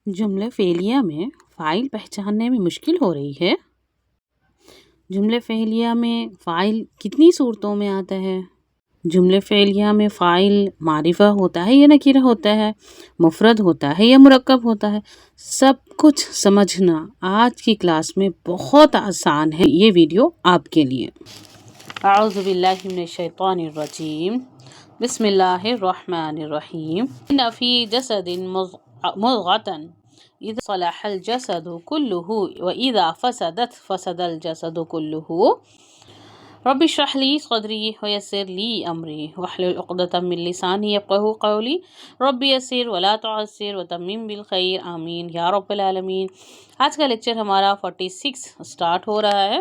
جملہ فعلیہ میں فاعل پہچاننے میں مشکل ہو رہی ہے۔ جملہ فعلیہ میں فاعل کتنی صورتوں میں آتا ہے؟ جملہ فعلیہ میں فاعل معرفہ ہوتا ہے یا نکرہ ہوتا ہے، مفرد ہوتا ہے یا مرکب ہوتا ہے؟ سب کچھ سمجھنا آج کی کلاس میں بہت آسان ہے۔ یہ ویڈیو آپ کے لیے۔ اعوذ باللہ من الشیطان الرجیم، بسم اللہ الرحمن الرحیم۔ ان فی جسد مضغۃ اذا صلح الجسد كله واذا فسدت فسد الجسد كله رب اشرح لي صدری ویسر لی امری واحلل عقدۃ من لسانی یفقہوا قولی رب یسر ولا تعسر وتمم بالخیر آمین یا رب العالمین۔ آج کا لیکچر ہمارا 46 سٹارٹ ہو رہا ہے،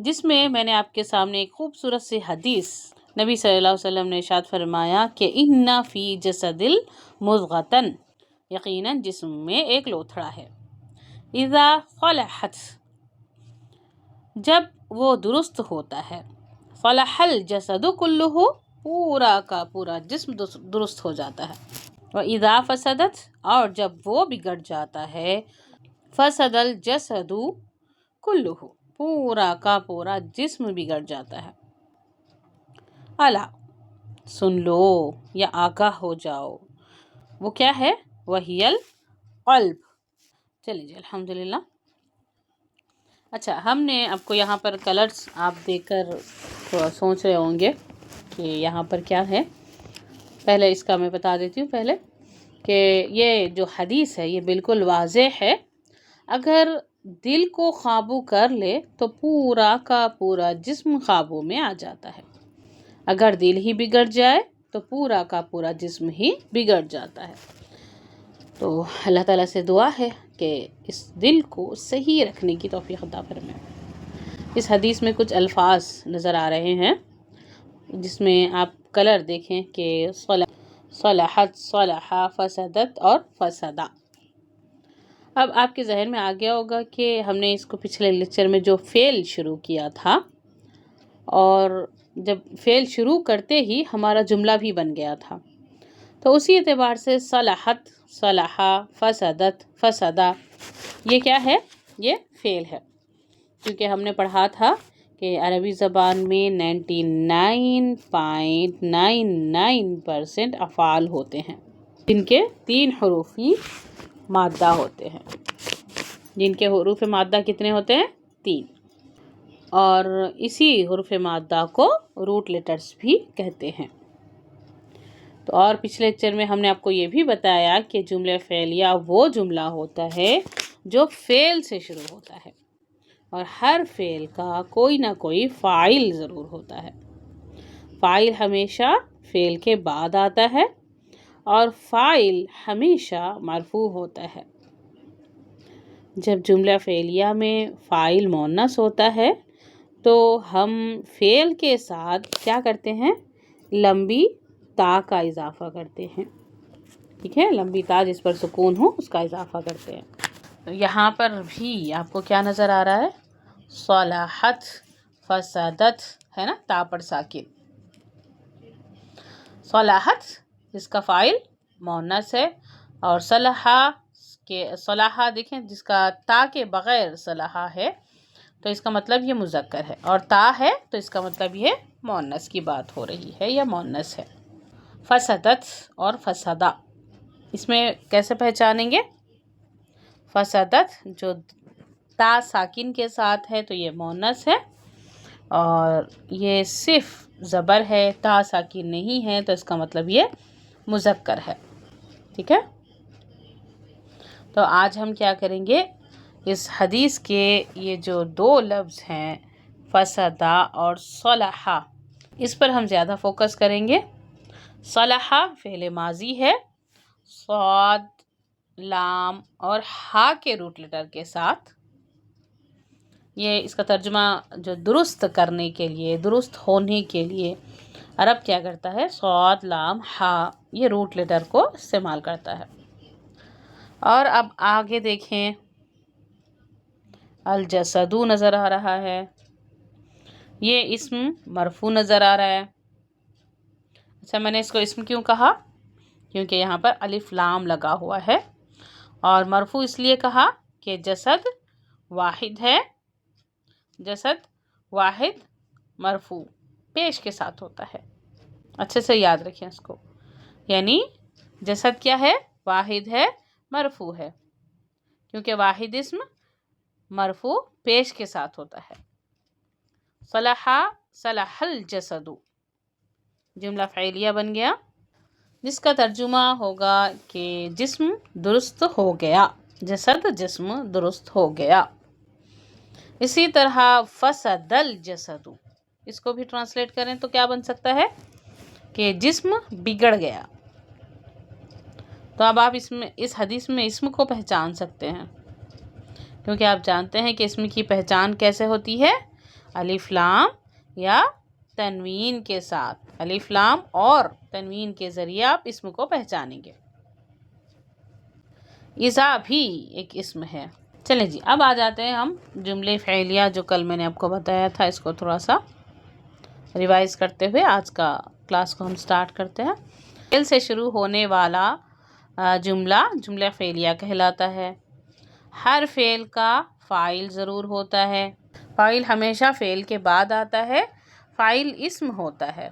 جس میں میں نے آپ کے سامنے ایک خوبصورت سی حدیث نبی صلی اللہ علیہ وسلم نے ارشاد فرمایا کہ ان فی جسد مضغۃ، یقیناً جسم میں ایک لوتھڑا ہے، اذا صلحت، جب وہ درست ہوتا ہے، صلح الجسد کلہ، پورا کا پورا جسم درست ہو جاتا ہے، واذا فسدت، اور جب وہ بگڑ جاتا ہے، فسد الجسد کلہ، پورا کا پورا جسم بگڑ جاتا ہے۔ الا، سن لو یا آگاہ ہو جاؤ، وہ کیا ہے؟ وہی القلب۔ چلیے جی، الحمدللہ۔ اچھا، ہم نے آپ کو یہاں پر کلرز آپ دیکھ کر تھوڑا سوچ رہے ہوں گے کہ یہاں پر کیا ہے۔ پہلے اس کا میں بتا دیتی ہوں پہلے کہ یہ جو حدیث ہے یہ بالکل واضح ہے۔ اگر دل کو قابو کر لے تو پورا کا پورا جسم قابو میں آ جاتا ہے۔ اگر دل ہی بگڑ جائے تو پورا کا پورا جسم ہی بگڑ جاتا ہے۔ تو اللہ تعالیٰ سے دعا ہے کہ اس دل کو صحیح رکھنے کی توفیق عطا فرمائے۔ اس حدیث میں کچھ الفاظ نظر آ رہے ہیں جس میں آپ کلر دیکھیں کہ صلحت، صلحہ، فسدت اور فسدہ۔ اب آپ کے ذہن میں آ گیا ہوگا کہ ہم نے اس کو پچھلے لیکچر میں جو فعل شروع کیا تھا، اور جب فعل شروع کرتے ہی ہمارا جملہ بھی بن گیا تھا، تو اسی اعتبار سے صلحت، صلحہ، فسدت، فسدہ، یہ کیا ہے؟ یہ فعل ہے، کیونکہ ہم نے پڑھا تھا کہ عربی زبان میں 99.99% افعال ہوتے ہیں جن کے 3 حروفی مادہ ہوتے ہیں۔ جن کے حروف مادہ کتنے ہوتے ہیں؟ 3۔ اور اسی حروف مادہ کو روٹ لیٹرز بھی کہتے ہیں۔ تو اور پچھلے لیکچر میں ہم نے آپ کو یہ بھی بتایا کہ جملہ فعلیہ وہ جملہ ہوتا ہے جو فعل سے شروع ہوتا ہے، اور ہر فعل کا کوئی نہ کوئی فاعل ضرور ہوتا ہے۔ فاعل ہمیشہ فعل کے بعد آتا ہے، اور فاعل ہمیشہ مرفوع ہوتا ہے۔ جب جملہ فعلیہ میں فاعل مؤنث ہوتا ہے تو ہم فعل کے ساتھ کیا کرتے ہیں؟ لمبی تا کا اضافہ کرتے ہیں، ٹھیک ہے؟ لمبی تا جس پر سکون ہو اس کا اضافہ کرتے ہیں۔ یہاں پر بھی آپ کو کیا نظر آ رہا ہے؟ صلحت، فسدت، ہے نا، تا پر ساکن۔ صلحت اس کا فاعل مؤنث ہے، اور صلحہ دیکھیں جس کا تا کے بغیر صلحہ ہے تو اس کا مطلب یہ مذکر ہے، اور تا ہے تو اس کا مطلب یہ مؤنث کی بات ہو رہی ہے یا مؤنث ہے۔ فسدت اور فسدہ، اس میں کیسے پہچانیں گے؟ فسدت جو تا ساکن کے ساتھ ہے تو یہ مؤنث ہے، اور یہ صرف زبر ہے، تا ساکن نہیں ہے تو اس کا مطلب یہ مذکر ہے، ٹھیک ہے؟ تو آج ہم کیا کریں گے؟ اس حدیث کے یہ جو 2 لفظ ہیں فسدہ اور صلحہ، اس پر ہم زیادہ فوکس کریں گے۔ صلحہ فعل ماضی ہے، صاد، لام اور ہا کے روٹ لیٹر کے ساتھ۔ یہ اس کا ترجمہ جو درست کرنے کے لیے، درست ہونے کے لیے عرب کیا کرتا ہے؟ صاد، لام، ہا، یہ روٹ لیٹر کو استعمال کرتا ہے۔ اور اب آگے دیکھیں، الجسد نظر آ رہا ہے، یہ اسم مرفوع نظر آ رہا ہے۔ اچھا، میں نے اس کو اسم کیوں کہا؟ کیونکہ یہاں پر الف لام لگا ہوا ہے، اور مرفوع اس لیے کہا کہ جسد واحد ہے، جسد واحد مرفوع پیش کے ساتھ ہوتا ہے. اچھے سے یاد رکھیں اس کو، یعنی جسد کیا ہے؟ واحد ہے، مرفوع ہے، کیونکہ واحد اسم مرفوع پیش کے ساتھ ہوتا ہے. صلح صلح الجسد جملہ فعلیہ بن گیا، جس کا ترجمہ ہوگا کہ جسم درست ہو گیا، جسد جسم درست ہو گیا. اسی طرح فسد الجسد، اس کو بھی ٹرانسلیٹ کریں تو کیا بن سکتا ہے کہ جسم بگڑ گیا. تو اب آپ اس حدیث میں اسم کو پہچان سکتے ہیں، کیونکہ آپ جانتے ہیں کہ اسم کی پہچان کیسے ہوتی ہے؟ الف لام یا تنوین کے ساتھ. الف لام اور تنوین کے ذریعے آپ اسم کو پہچانیں گے. اذا بھی ایک اسم ہے. چلیں جی، اب آ جاتے ہیں ہم جملے فعلیہ جو کل میں نے آپ کو بتایا تھا، اس کو تھوڑا سا ریوائز کرتے ہوئے آج کا کلاس کو ہم سٹارٹ کرتے ہیں. فعل سے شروع ہونے والا جملہ فعلیہ کہلاتا ہے. ہر فعل کا فاعل ضرور ہوتا ہے. فاعل ہمیشہ فعل کے بعد آتا ہے. فاعل اسم ہوتا ہے.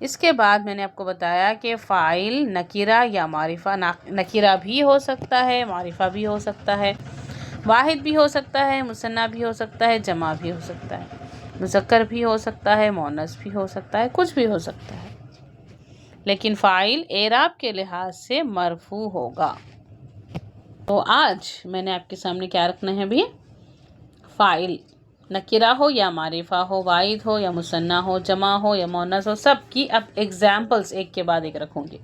اس کے بعد میں نے آپ کو بتایا کہ فاعل نکرہ یا معرفہ، نکرہ بھی ہو سکتا ہے، معرفہ بھی ہو سکتا ہے، واحد بھی ہو سکتا ہے، مثنیٰ بھی ہو سکتا ہے، جمع بھی ہو سکتا ہے، مذکر بھی ہو سکتا ہے، مؤنث بھی ہو سکتا ہے، کچھ بھی ہو سکتا ہے. لیکن فاعل اعراب کے لحاظ سے مرفوع ہوگا. تو آج میں نے آپ کے سامنے کیا رکھنا ہے بھی؟ فاعل نکرہ ہو یا معرفہ ہو، واحد ہو یا مثنیٰ ہو، جمع ہو یا مؤنث ہو، سب کی اب ایگزامپلز ایک کے بعد ایک رکھوں گی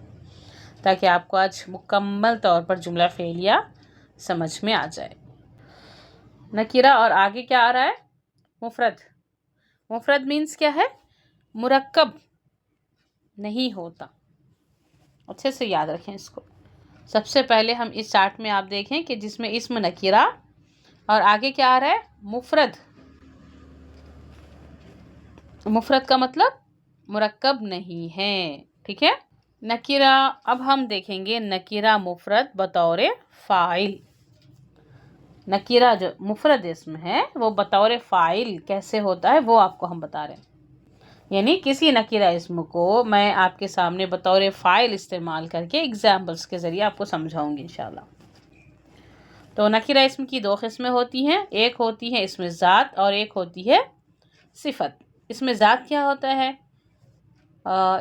تاکہ آپ کو آج مکمل طور پر جملہ فعلیہ سمجھ میں آ جائے. نکرہ اور آگے کیا آ رہا ہے؟ مفرد. مفرد مینس کیا ہے؟ مرکب نہیں ہوتا. اچھے سے یاد رکھیں اس کو. سب سے پہلے ہم اس چارٹ میں آپ دیکھیں کہ جس میں اسم نکرہ اور آگے کیا آ رہا ہے؟ مفرد. مفرد کا مطلب مرکب نہیں ہے. ٹھیک ہے؟ نکرہ اب ہم دیکھیں گے نکرہ مفرد بطور فاعل. نکرہ جو مفرد اسم ہے وہ بطور فاعل کیسے ہوتا ہے وہ آپ کو ہم بتا رہے ہیں. یعنی کسی نکرہ اسم کو میں آپ کے سامنے بطور فاعل استعمال کر کے ایگزامپلس کے ذریعے آپ کو سمجھاؤں گی انشاءاللہ. تو نکرہ اسم کی دو قسمیں ہوتی ہیں، ایک ہوتی ہے اسم ذات اور ایک ہوتی ہے صفت. اسم ذات کیا ہوتا ہے؟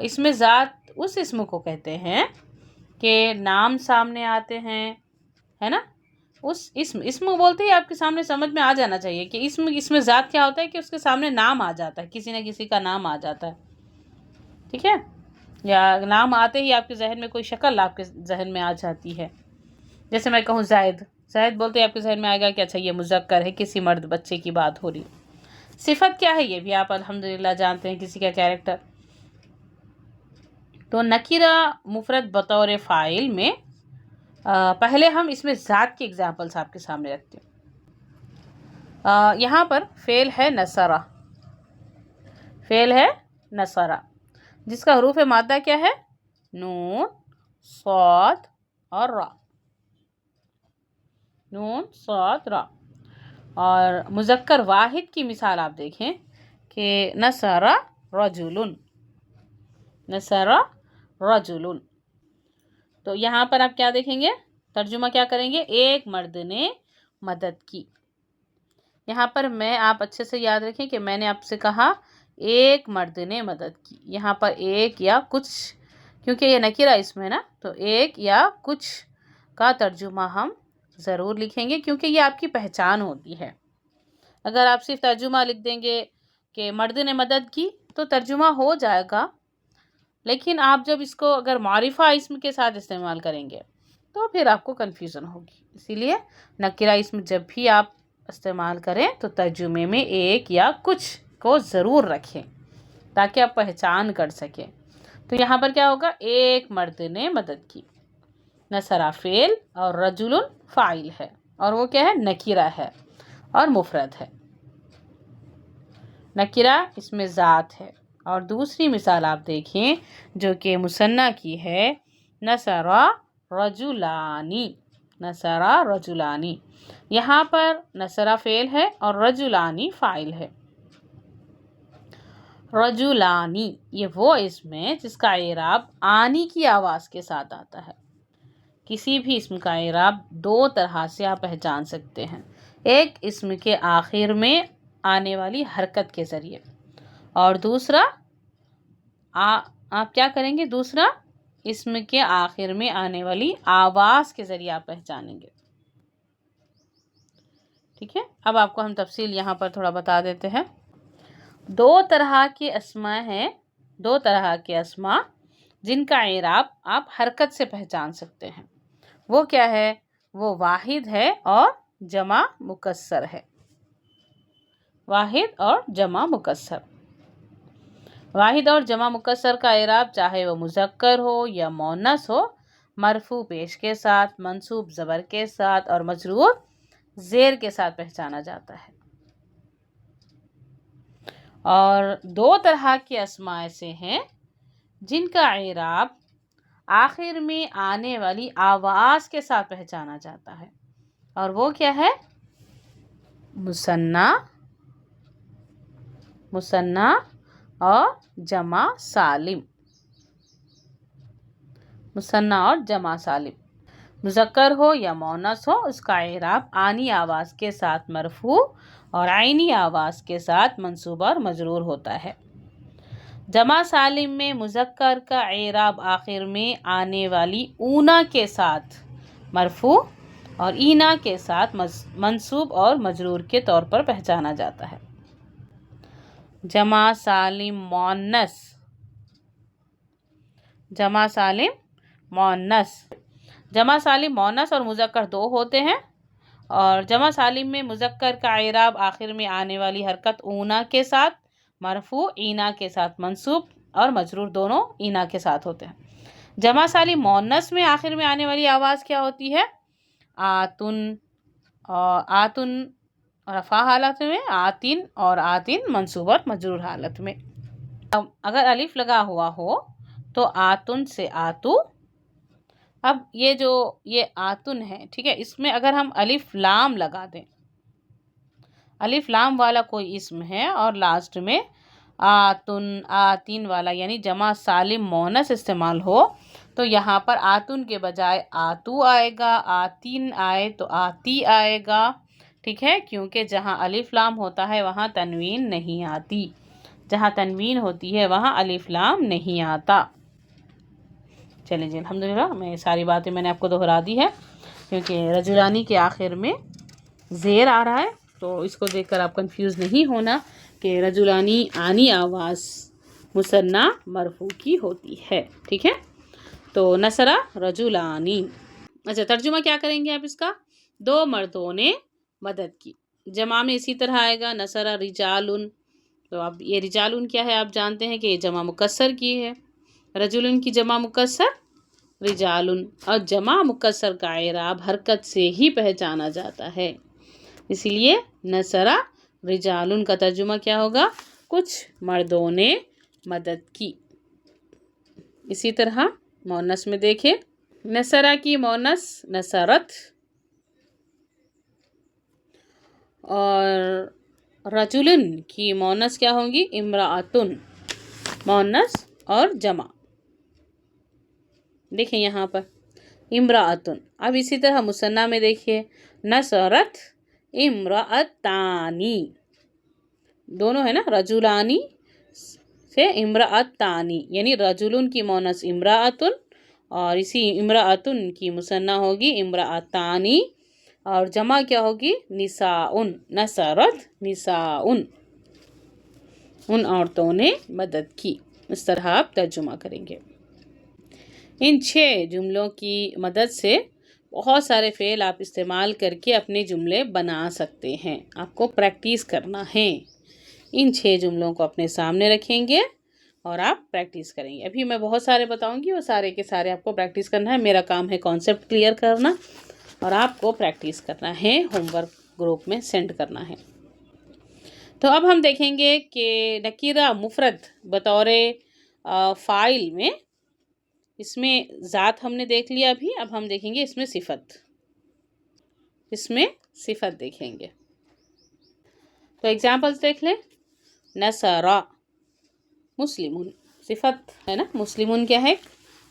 اسم ذات اس اسم کو کہتے ہیں کہ نام سامنے آتے ہیں، ہے نا؟ اس اسم بولتے ہی آپ کے سامنے سمجھ میں آ جانا چاہیے کہ اسم ذات کیا ہوتا ہے کہ اس کے سامنے نام آ جاتا ہے، کسی نہ کسی کا نام آ جاتا ہے. ٹھیک ہے؟ یا نام آتے ہی آپ کے ذہن میں کوئی شکل آپ کے ذہن میں آ جاتی ہے. جیسے میں کہوں زید، زید بولتے ہی آپ کے ذہن میں آئے گا کہ اچھا یہ مذکر ہے، کسی مرد بچے کی بات ہو رہی. صفت کیا ہے یہ بھی آپ الحمدللہ جانتے ہیں، کسی کا کیریکٹر. تو نکرہ مفرد بطور فاعل میں پہلے ہم اس میں ذات کی ایگزامپلس آپ کے سامنے رکھتے ہیں. یہاں پر فعل ہے نصرہ. فعل ہے نصرہ جس کا حروف مادہ کیا ہے؟ نون، صاد اور را. نون، صاد، را. اور مذکر واحد کی مثال آپ دیکھیں کہ نصرہ رجل، نصرہ رجل. تو یہاں پر آپ کیا دیکھیں گے؟ ترجمہ کیا کریں گے؟ ایک مرد نے مدد کی. یہاں پر میں آپ اچھے سے یاد رکھیں کہ میں نے آپ سے کہا ایک مرد نے مدد کی. یہاں پر ایک یا کچھ، کیونکہ یہ نکرہ اسم ہے نا، تو ایک یا کچھ کا ترجمہ ہم ضرور لکھیں گے کیونکہ یہ آپ کی پہچان ہوتی ہے. اگر آپ صرف ترجمہ لکھ دیں گے کہ مرد نے مدد کی تو ترجمہ ہو جائے گا، لیکن آپ جب اس کو اگر معرفہ اسم کے ساتھ استعمال کریں گے تو پھر آپ کو کنفیوژن ہوگی. اسی لیے نکرہ اسم جب بھی آپ استعمال کریں تو ترجمے میں ایک یا کچھ کو ضرور رکھیں تاکہ آپ پہچان کر سکیں. تو یہاں پر کیا ہوگا؟ ایک مرد نے مدد کی. نصرہ فعل اور رجل فاعل ہے، اور وہ کیا ہے؟ نکرہ ہے اور مفرد ہے. نکرہ اسم ذات ہے. اور دوسری مثال آپ دیکھیں جو کہ مثنیٰ کی ہے، نصرہ رجلانی. نصرہ رجلانی. یہاں پر نصرہ فعل ہے اور رجلانی فاعل ہے. رجلانی یہ وہ اسم ہے جس کا اعراب آنی کی آواز کے ساتھ آتا ہے. کسی بھی اسم کا اعراب دو طرح سے آپ پہچان سکتے ہیں. ایک اسم کے آخر میں آنے والی حرکت کے ذریعے، اور دوسرا آپ کیا کریں گے، دوسرا اسم کے آخر میں آنے والی آواز کے ذریعے آپ پہچانیں گے. ٹھیک ہے، اب آپ کو ہم تفصیل یہاں پر تھوڑا بتا دیتے ہیں. دو طرح کے اسماء ہیں، دو طرح کے اسماء جن کا اعراب آپ حرکت سے پہچان سکتے ہیں. وہ کیا ہے؟ وہ واحد ہے اور جمع مکسر ہے. واحد اور جمع مکسر. واحد اور جمع مکسر کا اعراب چاہے وہ مذکر ہو یا مؤنث ہو، مرفوع پیش کے ساتھ، منصوب زبر کے ساتھ اور مجرور زیر کے ساتھ پہچانا جاتا ہے. اور دو طرح کے اسماء ایسے ہیں جن کا اعراب آخر میں آنے والی آواز کے ساتھ پہچانا جاتا ہے، اور وہ کیا ہے؟ مثنیٰ اور جمع سالم. مثنیٰ اور جمع سالم، مذکر ہو یا مؤنث ہو، اس کا اعراب آنی آواز کے ساتھ مرفوع اور عینی آواز کے ساتھ منصوب اور مجرور ہوتا ہے. جمع سالم میں مذکر کا اعراب آخر میں آنے والی اونا کے ساتھ مرفوع اور اینا کے ساتھ منصوب اور مجرور کے طور پر پہچانا جاتا ہے. جمع سالم مؤنث. جمع سالم مؤنث. جمع سالم مؤنث اور مذکر دو ہوتے ہیں، اور جمع سالم میں مذکر کا اعراب آخر میں آنے والی حرکت اونا کے ساتھ مرفوع، اینا کے ساتھ منصوب اور مجرور دونوں اینا کے ساتھ ہوتے ہیں. جمع سالم مؤنث میں آخر میں آنے والی آواز کیا ہوتی ہے؟ آتن. اور آتن رفع حالت میں، آتن اور آتن منصوب اور مجرور حالت میں. اگر الف لگا ہوا ہو تو آتن سے آتو. اب یہ آتن ہے، ٹھیک ہے، اس میں اگر ہم الف لام لگا دیں، الف لام والا کوئی اسم ہے اور لاسٹ میں آتن آتین والا یعنی جمع سالم مؤنث استعمال ہو، تو یہاں پر آتن کے بجائے آتو آئے گا، آتین آئے تو آتی آئے گا. ٹھیک ہے، کیونکہ جہاں الف لام ہوتا ہے وہاں تنوین نہیں آتی، جہاں تنوین ہوتی ہے وہاں الف لام نہیں آتا. چلیں جی، الحمدللہ میں ساری باتیں میں نے آپ کو دہرا دی ہے، کیونکہ رجلانی کے آخر میں زیر آ رہا ہے، تو اس کو دیکھ کر آپ کنفیوز نہیں ہونا کہ رجلانی آنی آواز مثنیٰ مرفوع کی ہوتی ہے. ٹھیک ہے، تو نصرہ رجلانی. اچھا، ترجمہ کیا کریں گے آپ اس کا؟ دو مردوں نے مدد کی. جمع میں اسی طرح آئے گا نصرہ رجالن. تو اب یہ رجالن کیا ہے، آپ جانتے ہیں کہ یہ جمع مکسر کی ہے. رجلن کی جمع مکسر رجالن، اور جمع مکسر کا اعراب حرکت سے ہی پہچانا جاتا ہے، اسی لیے نصرہ رجالن کا ترجمہ کیا ہوگا؟ کچھ مردوں نے مدد کی. اسی طرح مؤنث میں دیکھیں، نصرہ کی مؤنث نصرت، اور رجلن کی مؤنث کیا ہوں گی؟ امرأتن. مؤنث اور جمع دیکھیں یہاں پر امرأتن. اب اسی طرح مثنیٰ میں دیکھیے، نصرت امرأتانی. دونوں ہے نا، رجلانی سے امرأتانی، یعنی رجلن کی مؤنث امرأتن اور اسی امرأتن کی مثنیٰ ہوگی امرأتانی، اور جمع کیا ہوگی؟ نساءن. نصرت نساءن، ان عورتوں نے مدد کی. اس طرح آپ ترجمہ کریں گے. ان 6 جملوں کی مدد سے بہت سارے فعل آپ استعمال کر کے اپنے جملے بنا سکتے ہیں. آپ کو پریکٹس کرنا ہے. ان 6 جملوں کو اپنے سامنے رکھیں گے اور آپ پریکٹس کریں گے. ابھی میں بہت سارے بتاؤں گی، وہ سارے کے سارے آپ کو پریکٹس کرنا ہے. میرا کام ہے کانسیپٹ کلیئر کرنا، اور آپ کو پریکٹس کرنا ہے، ہوم ورک گروپ میں سینڈ کرنا ہے. تو اب ہم دیکھیں گے کہ نکیرہ مفرد بطور فاعل میں، اس میں ذات ہم نے دیکھ لیا ابھی، اب ہم دیکھیں گے اس میں صفت. اس میں صفت دیکھیں گے. تو ایگزامپلس دیکھ لیں. نصرہ مسلمون، صفت ہے نا. مسلمون کیا ہے؟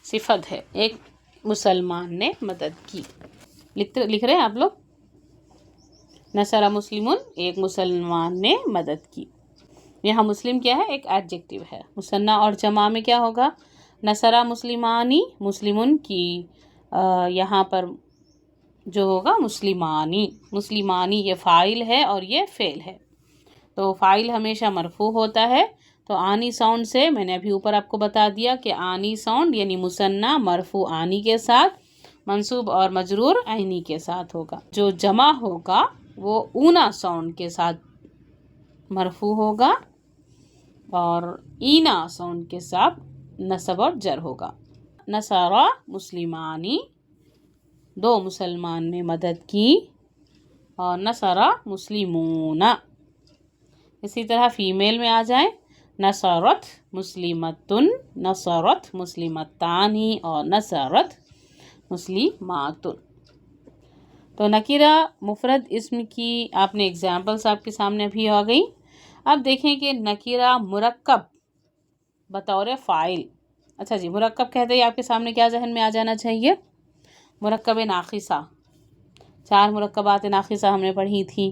صفت ہے. ایک مسلمان نے مدد کی. لکھ رہے ہیں آپ لوگ. نصرہ مسلمون، ایک مسلمان نے مدد کی. یہاں مسلم کیا ہے؟ ایک ایڈجیکٹیو ہے. مثنیٰ اور جمع میں کیا ہوگا؟ نصرہ مسلمانی، مسلمون کی یہاں پر جو ہوگا مسلمانی. مسلمانی یہ فاعل ہے اور یہ فعل ہے. تو فاعل ہمیشہ مرفوع ہوتا ہے. تو آنی ساؤنڈ سے میں نے ابھی اوپر آپ کو بتا دیا کہ آنی ساؤنڈ یعنی مثنیٰ مرفوع آنی کے ساتھ، منصوب اور مجرور عینی کے ساتھ ہوگا. جو جمع ہوگا وہ اونا ساؤنڈ کے ساتھ مرفوع ہوگا اور اینا ساؤنڈ کے ساتھ نصب اور جر ہوگا. نصرہ مسلمانی، دو مسلمان نے مدد کی. اور نصرہ مسلمون. اسی طرح فیمیل میں آ جائیں. نصرت مسلمتن، نصرت مسلمتانی اور نصرت مسلماتن. تو نکرہ مفرد اسم کی آپ نے ایگزامپلس آپ کے سامنے بھی آ گئی. اب دیکھیں کہ نکرہ مرکب بطور فاعل. اچھا جی، مرکب کہتے ہی آپ کے سامنے کیا ذہن میں آ جانا چاہیے؟ مرکب ناقصہ. 4 مرکبات ناقصہ ہم نے پڑھی تھی،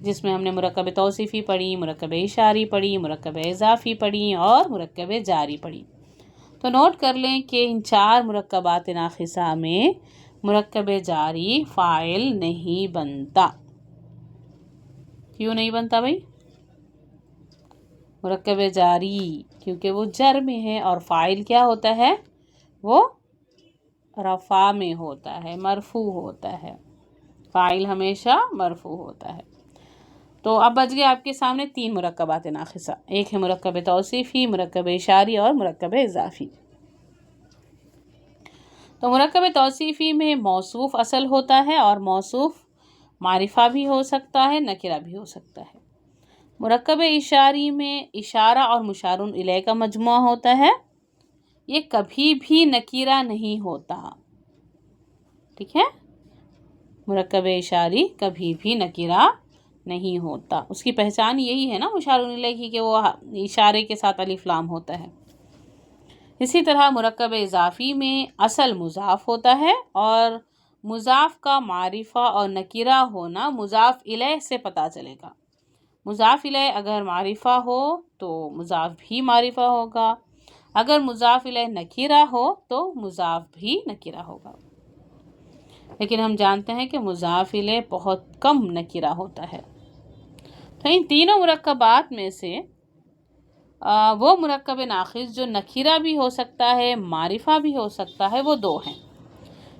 جس میں ہم نے مرکب توصیفی پڑھی، مرکب اشاری پڑھی، مرکب اضافی پڑھی اور مرکب جاری پڑھی. تو نوٹ کر لیں کہ ان 4 مرکبات ناقصہ میں مرکب جاری فاعل نہیں بنتا. کیوں نہیں بنتا بھائی؟ مرکب جاری کیونکہ وہ جر میں ہے اور فاعل کیا ہوتا ہے؟ وہ رفع میں ہوتا ہے، مرفوع ہوتا ہے. فاعل ہمیشہ مرفوع ہوتا ہے. تو اب بچ گئے آپ کے سامنے 3 مرکبات ناقصہ. ایک ہے مرکب توصیفی، مرکب اشاری اور مرکب اضافی. تو مرکب توصیفی میں موصوف اصل ہوتا ہے اور موصوف معرفہ بھی ہو سکتا ہے، نکرہ بھی ہو سکتا ہے. مرکب اشاری میں اشارہ اور مشار الیہ کا مجموعہ ہوتا ہے. یہ کبھی بھی نکرہ نہیں ہوتا. ٹھیک ہے؟ مرکب اشاری کبھی بھی نکرہ نہیں ہوتا. اس کی پہچان یہی ہے نا مشار الیہ کی، کہ وہ اشارے کے ساتھ الف لام ہوتا ہے. اسی طرح مرکب اضافی میں اصل مضاف ہوتا ہے اور مضاف کا معرفہ اور نکرہ ہونا مضاف الیہ سے پتہ چلے گا. مضاف الیہ اگر معرفہ ہو تو مضاف بھی معرفہ ہوگا، اگر مضاف الیہ نکرہ ہو تو مضاف بھی نکرہ ہوگا. لیکن ہم جانتے ہیں کہ مضاف الیہ بہت کم نکرہ ہوتا ہے. تو ان تینوں مرکبات میں سے وہ مرکب ناقص جو نکرہ بھی ہو سکتا ہے، معرفہ بھی ہو سکتا ہے، وہ 2 ہیں.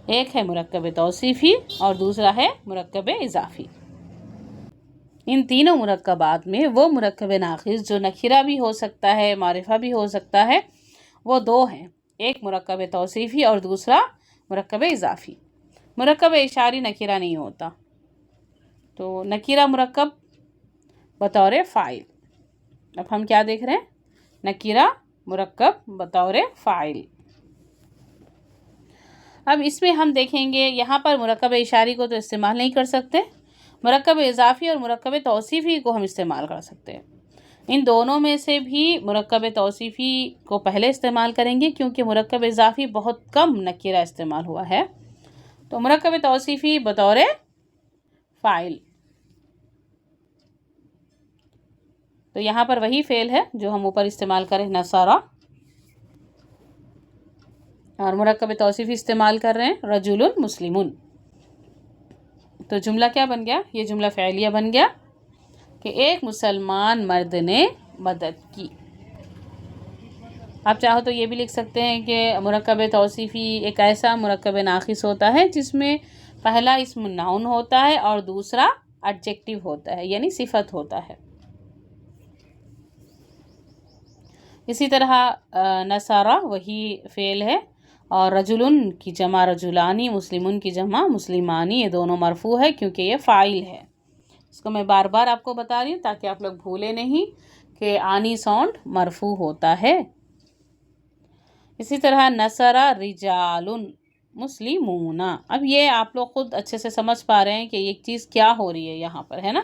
ایک ہے مرکب توصیفی اور دوسرا ہے مرکب اضافی. ان تینوں مرکبات میں وہ مرکب ناقص جو نکرہ بھی ہو سکتا ہے، معرفہ بھی ہو سکتا ہے، وہ 2 ہیں. ایک مرکب توصیفی اور دوسرا مرکب اضافی. مرکب اشاری نکرہ نہیں ہوتا. تو نکرہ مرکب بطور فاعل. اب ہم کیا دیکھ رہے ہیں؟ نکرہ مرکب بطور فاعل. اب اس میں ہم دیکھیں گے یہاں پر مرکب اشاری کو تو استعمال نہیں کر سکتے، مرکب اضافی اور مرکب توصیفی کو ہم استعمال کر سکتے ہیں. ان دونوں میں سے بھی مرکب توصیفی کو پہلے استعمال کریں گے کیونکہ مرکب اضافی بہت کم نکرہ استعمال ہوا ہے. تو مرکب توصیفی بطور فاعل. تو یہاں پر وہی فعل ہے جو ہم اوپر استعمال کریں، نصرہ، اور مرکب توصیفی استعمال کر رہے ہیں رجل مسلمون. تو جملہ کیا بن گیا؟ یہ جملہ فعلیہ بن گیا کہ ایک مسلمان مرد نے مدد کی. آپ چاہو تو یہ بھی لکھ سکتے ہیں کہ مرکب توصیفی ایک ایسا مرکب ناقص ہوتا ہے جس میں پہلا اسم ناؤن ہوتا ہے اور دوسرا ایڈجیکٹیو ہوتا ہے، یعنی صفت ہوتا ہے. اسی طرح نصرہ وہی فعل ہے اور رجلن کی جمع رجلانی، مسلمون کی جمع مسلمانی، یہ دونوں مرفوع ہے کیونکہ یہ فاعل ہے. اس کو میں بار بار آپ کو بتا رہی ہوں تاکہ آپ لوگ بھولے نہیں کہ آنی ساؤنڈ مرفوع ہوتا ہے. اسی طرح نصرہ رجالن، مسلمون. اب یہ آپ لوگ خود اچھے سے سمجھ پا رہے ہیں کہ یہ چیز کیا ہو رہی ہے یہاں پر، ہے نا.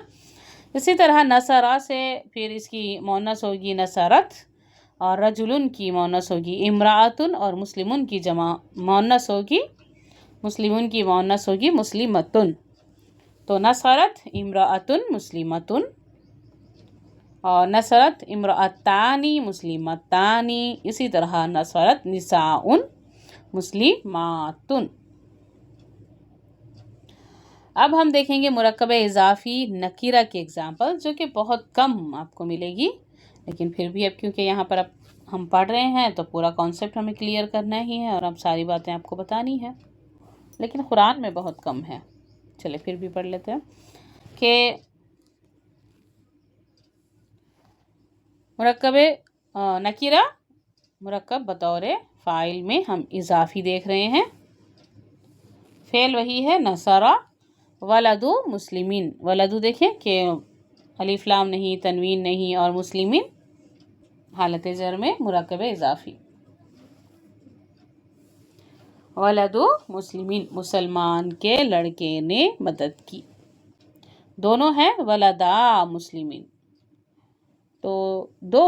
اسی طرح نصرہ سے پھر اس کی مؤنث ہوگی نصرت، اور رجلن کی مؤنث ہوگی امرأتن، اور مسلمون کی جمع مؤنث ہوگی، مسلمون کی مؤنث ہوگی مسلمتن. تو نصرت امرأتن مسلمتن، اور نصرت امرأتانی مسلمتانی. اسی طرح نصرت نساء مسلماتن. اب ہم دیکھیں گے مرکب اضافی نکیرہ کی ایگزامپل، جو کہ بہت کم آپ کو ملے گی، لیکن پھر بھی اب کیونکہ یہاں پر اب ہم پڑھ رہے ہیں تو پورا کانسیپٹ ہمیں کلیئر کرنا ہی ہے، اور اب ساری باتیں آپ کو بتانی ہے، لیکن قرآن میں بہت کم ہے. چلے پھر بھی پڑھ لیتے ہیں کہ مرکب نکیرہ مرکب بطور فاعل میں ہم اضافی دیکھ رہے ہیں. فعل وہی ہے نصرہ ولدو مسلمین. ولدو دیکھیں کہ الف لام نہیں، تنوین نہیں، اور مسلمین حالت جر میں مرکب اضافی. ولدو مسلمین مسلمان کے لڑکے نے مدد کی. دونوں ہیں ولدا مسلمین، تو دو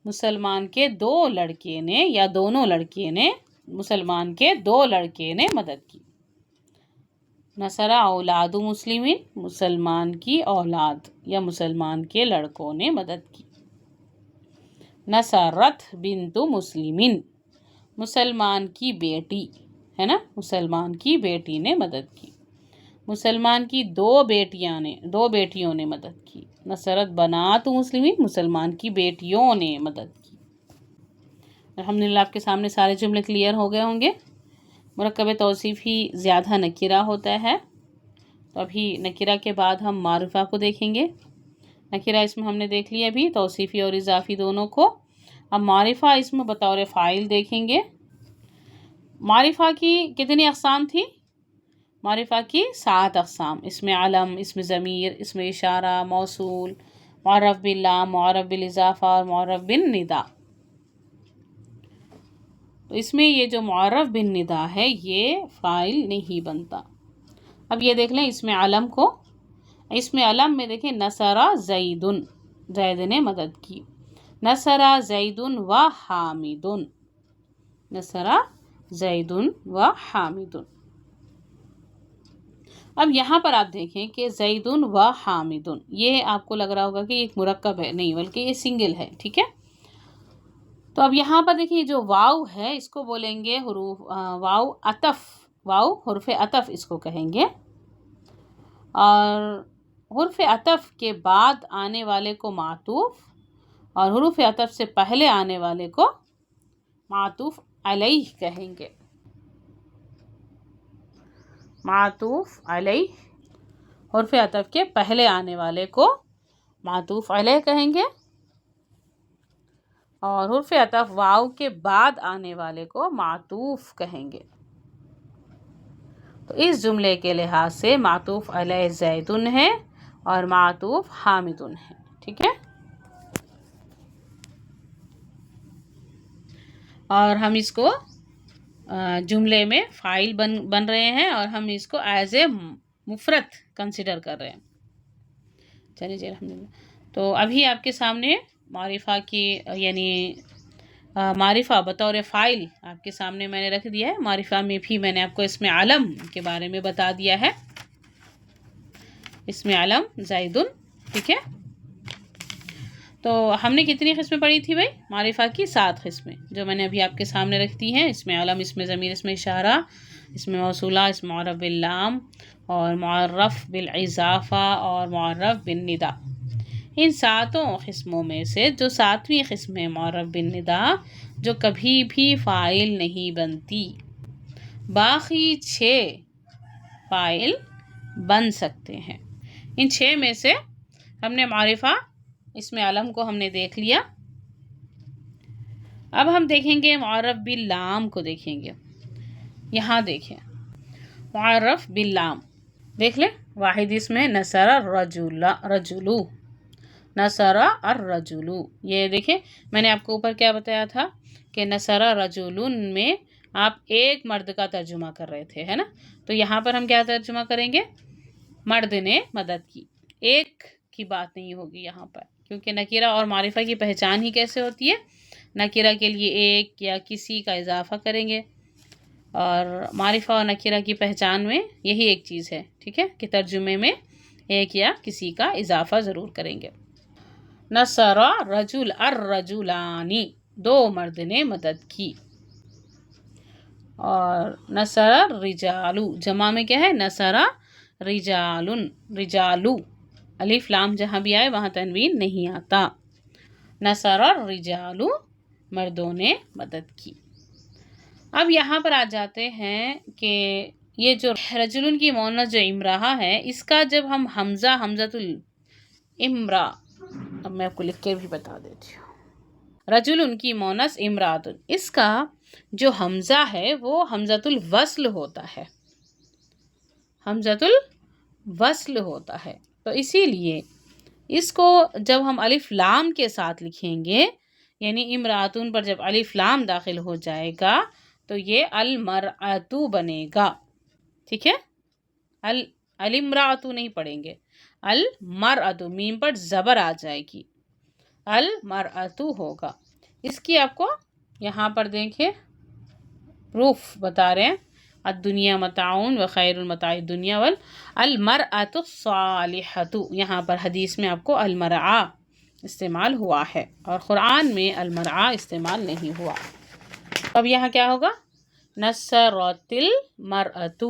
مسلمان کے دو لڑکے نے یا دونوں لڑکے نے، مسلمان کے دو لڑکے نے مدد کی. نصرہ اولاد مسلمین مسلمان کی اولاد یا مسلمان کے لڑکوں نے مدد کی. نصرت بنت مسلمین مسلمان کی بیٹی، ہے نا، مسلمان کی بیٹی نے مدد کی. مسلمان کی دو بیٹیوں نے مدد کی. نصرت بنات مسلمین مسلمان کی بیٹیوں نے مدد کی. الحمدللہ آپ کے سامنے سارے جملے کلیئر ہو گئے ہوں گے. مرکب توصیفی زیادہ نکرہ ہوتا ہے، تو ابھی نکرہ کے بعد ہم معرفہ کو دیکھیں گے. نکرہ اسم ہم نے دیکھ لیا ابھی، توصیفی اور اضافی دونوں کو. اب معرفہ اسم بطور فاعل دیکھیں گے. معرفہ کی کتنی اقسام تھی؟ معرفہ کی 7 اقسام: اسم علم، اسم ضمیر، اسم اشارہ، موصول، معرف باللام، معرف بالاضافہ اور معرف بالندا. تو اس میں یہ جو معرف بالندا ہے یہ فاعل نہیں بنتا. اب یہ دیکھ لیں اسم علم کو. اسم علم میں دیکھیں نصرہ زیدن، زید نے مدد کی. نصرہ زیدن و حامدن، نصرہ زیدن و حامدن. اب یہاں پر آپ دیکھیں کہ زیدن و حامدن، یہ آپ کو لگ رہا ہوگا کہ ایک مرکب ہے، نہیں بلکہ یہ سنگل ہے، ٹھیک ہے. تو اب یہاں پر دیکھیں جو واو ہے اس کو بولیں گے حروف واو عطف، واو حرف عطف اس کو کہیں گے. اور حرف عطف کے بعد آنے والے کو معطوف، اور حروف عطف سے پہلے آنے والے کو معطوف علیہ کہیں گے. معطوف علیہ، حرف عطف کے پہلے آنے والے کو معطوف علیہ کہیں گے، اور حرف عطف واو کے بعد آنے والے کو معطوف کہیں گے. تو اس جملے کے لحاظ سے معطوف علیہ زیدن ہے اور معطوف حامدن ہے، ٹھیک ہے. اور ہم اس کو جملے میں فاعل بن رہے ہیں، اور ہم اس کو ایز اے مفرد کنسیڈر کر رہے ہیں. چلیے جی الحمدللہ. تو ابھی آپ کے سامنے معرفہ کی یعنی معرفہ بطور فاعل آپ کے سامنے میں نے رکھ دیا ہے. معرفہ میں بھی میں نے آپ کو اسم علم کے بارے میں بتا دیا ہے. اسم علم زیدن، ٹھیک ہے. تو ہم نے کتنی قسمیں پڑھی تھی بھائی؟ معرفہ کی 7 قسمیں جو میں نے ابھی آپ کے سامنے رکھ دی ہیں. اسم علم، اسم ضمیر، اسم اشارہ، اسم موصولہ، اسم معرف باللام، اور معرف بالاضافہ، اور معرف بالندا. ان 7 قسموں میں سے جو 7ویں قسم ہے معرف بالندا، جو کبھی بھی فاعل نہیں بنتی، باقی 6 فاعل بن سکتے ہیں. ان 6 میں سے ہم نے معرفہ اسم علم کو ہم نے دیکھ لیا. اب ہم دیکھیں گے معرف باللام کو دیکھیں گے. یہاں دیکھیں معرف باللام، دیکھ لیں. واحد اسم ہے نصر رجلو، نصر الرجل. یہ دیکھیں میں نے آپ کو اوپر کیا بتایا تھا کہ نصر رجل میں آپ ایک مرد کا ترجمہ کر رہے تھے، ہے نا؟ تو یہاں پر ہم کیا ترجمہ کریں گے؟ مرد نے مدد کی، ایک کی بات نہیں ہوگی یہاں پر، کیونکہ نکیرہ اور معرفہ کی پہچان ہی کیسے ہوتی ہے؟ نکیرہ کے لیے ایک یا کسی کا اضافہ کریں گے، اور معرفہ اور نکیرہ کی پہچان میں یہی ایک چیز ہے، ٹھیک ہے، کہ ترجمے میں ایک یا کسی کا اضافہ ضرور کریں گے۔ نصر رجل الرجلانی، دو مرد نے مدد کی، اور نصر الرجال، جمع میں کیا ہے؟ نصر رجال، رجالو، الف لام جہاں بھی آئے وہاں تنوین نہیں آتا۔ نصر الرجال، مردوں نے مدد کی۔ اب یہاں پر آ جاتے ہیں کہ یہ جو رجلن کی مؤنث جو امرأہ ہے، اس کا جب ہم حمزۃ الامرا، اب میں آپ کو لکھ کے بھی بتا دیتی ہوں، رجلن کی مؤنث امرأۃ، اس کا جو حمزہ ہے وہ حمزۃ الوصل ہوتا ہے، حمزۃ الوصل ہوتا ہے، تو اسی لیے اس کو جب ہم الف لام کے ساتھ لکھیں گے، یعنی امرأتن پر جب الف لام داخل ہو جائے گا تو یہ المرأۃ بنے گا، ٹھیک ہے؟ الامرأۃ نہیں پڑھیں گے، المرأۃ، میم پر زبر آ جائے گی، المرأۃ ہوگا۔ اس کی آپ کو یہاں پر دیکھیں پروف بتا رہے ہیں، الدنیا متاع وخیر المتاع الدنیا المرأۃ الصالحۃ، یہاں پر حدیث میں آپ کو المرأہ استعمال ہوا ہے اور قرآن میں المرأہ استعمال نہیں ہوا۔ اب یہاں کیا ہوگا؟ نصرت المرأۃ،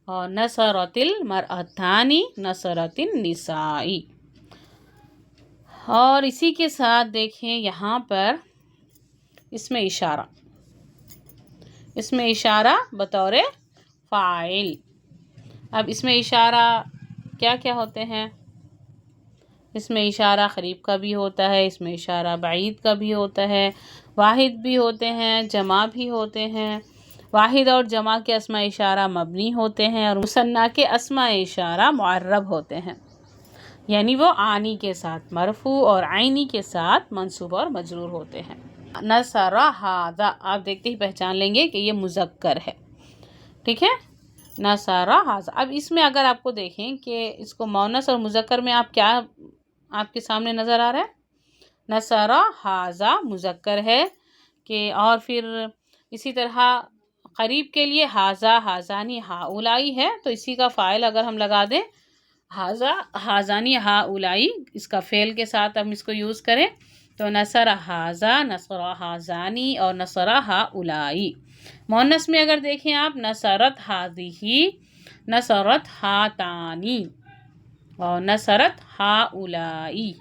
اور نصرت المرأتان نصرت النساء، اور اسی کے ساتھ دیکھیں یہاں پر اس میں اشارہ، اس میں اشارہ بطور فاعل۔ اب اس میں اشارہ کیا کیا ہوتے ہیں؟ اس میں اشارہ قریب کا بھی ہوتا ہے، اس میں اشارہ بعید کا بھی ہوتا ہے، واحد بھی ہوتے ہیں، جمع بھی ہوتے ہیں۔ واحد اور جمع کے اسماء اشارہ مبنی ہوتے ہیں، اور مثنیٰ کے اسماء اشارہ معرب ہوتے ہیں، یعنی وہ آنی کے ساتھ مرفوع اور عینی کے ساتھ منصوب اور مجرور ہوتے ہیں۔ نصر ھذا، آپ دیکھتے ہی پہچان لیں گے کہ یہ مذکر ہے، ٹھیک ہے؟ نصر ھذا۔ اب اس میں اگر آپ کو دیکھیں کہ اس کو مؤنث اور مذکر میں آپ کیا آپ کے سامنے نظر آ رہا ہے؟ نصر ھذا مذکر ہے، کہ اور پھر اسی طرح قریب کے لیے ھذا، ھذانی، ھؤلائی ہے، تو اسی کا فاعل اگر ہم لگا دیں ھذا، ھذانی، ھؤلائی، اس کا فعل کے ساتھ ہم اس کو یوز کریں تو نصر ھذا، نصر ھذانی اور نصر ھؤلائی۔ مؤنث میں اگر دیکھیں آپ نصرت ھذہ، نصرت ھاتانی اور نصرت ھؤلائی۔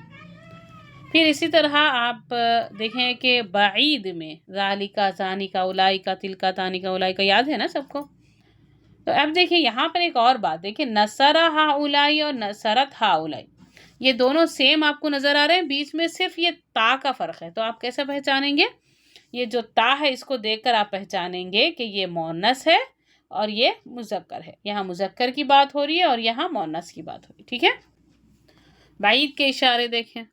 پھر اسی طرح آپ دیکھیں کہ بعید میں ذالکا، ذانکا، اولئکا، تلکا، تانکا، اولئکا، یاد ہے نا سب کو؟ تو اب دیکھیں یہاں پر ایک اور بات، دیکھیں نصر ھؤلائی اور نصرت ھؤلائی، یہ دونوں سیم آپ کو نظر آ رہے ہیں، بیچ میں صرف یہ تا کا فرق ہے، تو آپ کیسے پہچانیں گے؟ یہ جو تا ہے اس کو دیکھ کر آپ پہچانیں گے کہ یہ مؤنث ہے اور یہ مذکر ہے، یہاں مذکر کی بات ہو رہی ہے اور یہاں مؤنث کی بات ہو رہی ہے، ٹھیک ہے؟ بعید کے اشارے دیکھیں،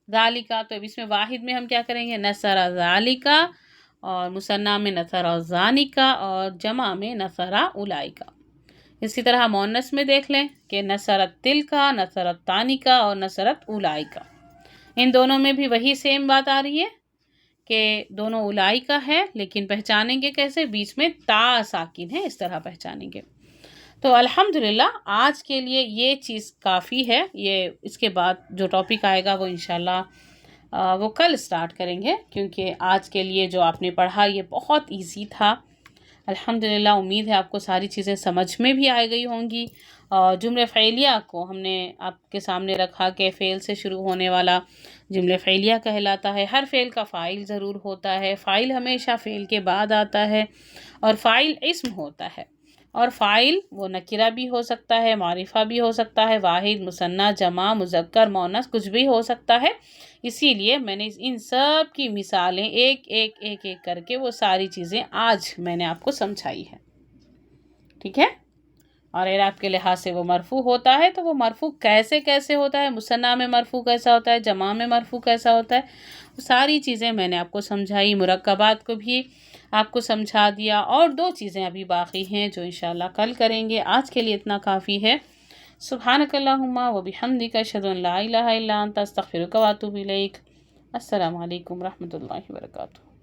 ذالکا، تو اب اس میں واحد میں ہم کیا کریں گے؟ نصر ذالکا، اور مثنیٰ میں نصر ذانکا، اور جمع میں نصر اولئکا۔ اسی طرح مؤنث میں دیکھ لیں کہ نصرت تلکا، نصرت تانکا اور نصرت اولئکا، ان دونوں میں بھی وہی سیم بات آ رہی ہے کہ دونوں اولئکا ہے، لیکن پہچانیں گے کیسے؟ بیچ میں تا ساکن ہے، اس طرح پہچانیں گے۔ تو الحمدللہ آج کے لیے یہ چیز کافی ہے، یہ اس کے بعد جو ٹاپک آئے گا وہ انشاءاللہ وہ کل سٹارٹ کریں گے، کیونکہ آج کے لیے جو آپ نے پڑھا یہ بہت ایزی تھا۔ الحمدللہ امید ہے آپ کو ساری چیزیں سمجھ میں بھی آ گئی ہوں گی، اور جملہ فعلیہ کو ہم نے آپ کے سامنے رکھا کہ فعل سے شروع ہونے والا جملہ فعلیہ کہلاتا ہے، ہر فعل کا فاعل ضرور ہوتا ہے، فاعل ہمیشہ فعل کے بعد آتا ہے، اور فاعل اسم ہوتا ہے، اور فاعل وہ نکرہ بھی ہو سکتا ہے، معرفہ بھی ہو سکتا ہے، واحد، مثنیٰ، جمع، مذکر، مؤنث، کچھ بھی ہو سکتا ہے۔ اسی لیے میں نے ان سب کی مثالیں ایک ایک ایک ایک کر کے وہ ساری چیزیں آج میں نے آپ کو سمجھائی ہے، ٹھیک ہے؟ اور اعراب کے لحاظ سے وہ مرفوع ہوتا ہے، تو وہ مرفوع کیسے ہوتا ہے، مثنیٰ میں مرفوع کیسا ہوتا ہے، جمع میں مرفوع کیسا ہوتا ہے، ساری چیزیں میں نے آپ کو سمجھائی، مرکبات کو بھی آپ کو سمجھا دیا، اور 2 چیزیں ابھی باقی ہیں جو انشاءاللہ کل کریں گے۔ آج کے لیے اتنا کافی ہے۔ سبحانک اللہم و بحمدک، اشہد ان لا الہ الا انت، استغفرک و اتوب الیک۔ السلام علیکم ورحمۃ اللہ وبرکاتہ۔